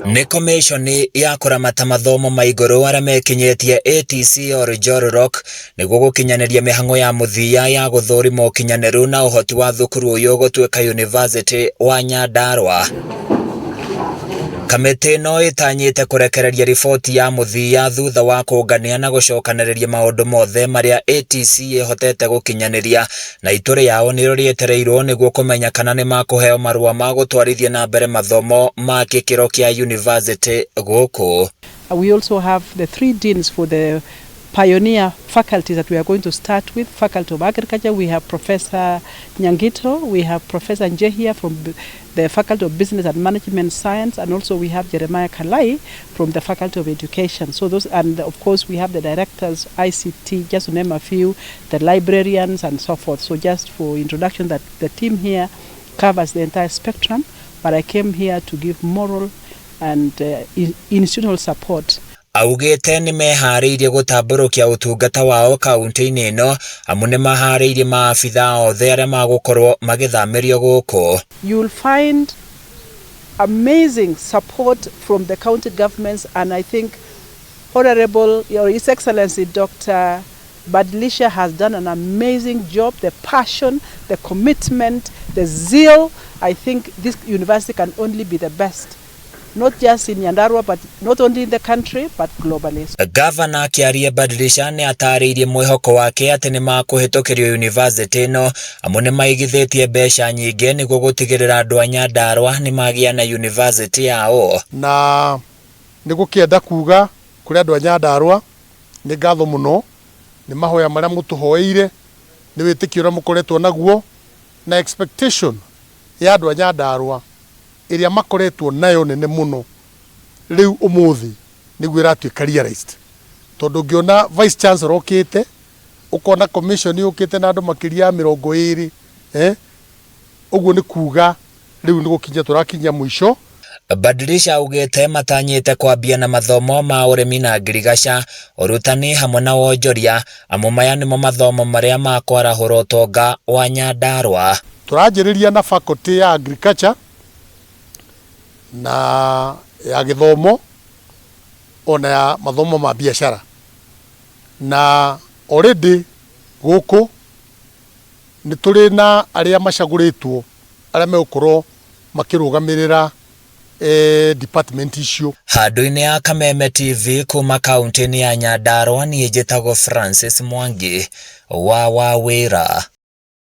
Nĩ komishoni ya kũramata mathomo ma igũrũ arĩa mekinyetie ATC Oljororok nĩguo gũkinyanĩria mĩhang'o ya mũthia ya gũthũrima ũkinyanĩru na ũhoti wa thukuru ũyũ gũtuĩka University wa Nyandarua. Kamĩtĩ ĩno ĩtanyĩte kũrekereria riboti ya mũthia thutha wa kũngania na gũcokanĩrĩria maũndũ mothe marĩa ATC ĩhotete gũkinyanĩria, na itũra yao nĩrĩo rĩetereirwo nĩguo kũmenya kana nĩ makũheo marũa ma gũtwarithia na mbere mathomo ma gĩkĩro kĩa university gũkũ. We also have the 3 deans for the pioneer faculties that we are going to start with. Faculty of Agriculture, we have Professor Nyangito, we have Professor Njehia from the Faculty of Business and Management Science, and also we have Jeremiah Kalai from the Faculty of Education. So those, and of course we have the directors, ICT, just to name a few, the librarians and so forth. So just for introduction, that the team here covers the entire spectrum, but I came here to give moral and institutional support. Augĩte nĩ meharĩirie gũtambũrũkia ũtungata wao kaunti-inĩ ĩno, amu nĩ maharĩirie maabitha othe arĩa magũkorwo magĩthamĩrio gũkũ. You will find amazing support from the county governments, and I think Honorable His Excellency Dr. Badilisha has done an amazing job. The passion, the commitment, the zeal. I think this university can only be the best. Not just in Nyandarua, but not only in the country, but globally. Governor Kiaria Badilisha nĩ atarĩirie mwĩhoko wake atĩ nĩ makũhĩtũkĩrio university ĩno, amu nĩ maigithĩtie mbeca nyingĩ nĩguo gũtigĩrĩra andũ a Nyandarua nĩ magĩa na university yao. Na nĩ gũkĩenda kuga kũrĩ andũ a Nyandarua nĩ ngatho mũno, nĩ mahoya marĩa mũtũhoeire, nĩ wĩtĩkio ũrĩa mũkoretwo naguo, na expectation ya andũ a Nyandarua ĩrĩa makoretwo nayo nene mũno rĩu ũmũthĩ nĩguo ĩratuĩka realized. Tondũ ngĩona vice chancellor okĩte, ũkona commission yũkĩte na andũ makĩria ya 20, ũguo nĩ kuga rĩu nĩ gũkinya tũrakinya mũico. Badilisha augĩte matanyĩte kwambia na mathomo ma ũrĩmi na ngirigaca, ũrutani hamwe na wonjoria, amu maya nĩmo mathomo marĩa makwarahũra ũtonga wa Nyandarua. Tũranjĩrĩria na faculty ya agriculture na ya gĩthomo ona ya mathomo ma biashara, na already gũkũ nĩ tũrĩ na arĩa macagũrĩtwo arĩa megũkorwo makĩrũgamĩrĩra department icio. Handũ-inĩ ya Kameme TV kuma kaunti-inĩ ya Nyandarua, niĩ njĩtagwo Francis Mwangi wa Wawĩra.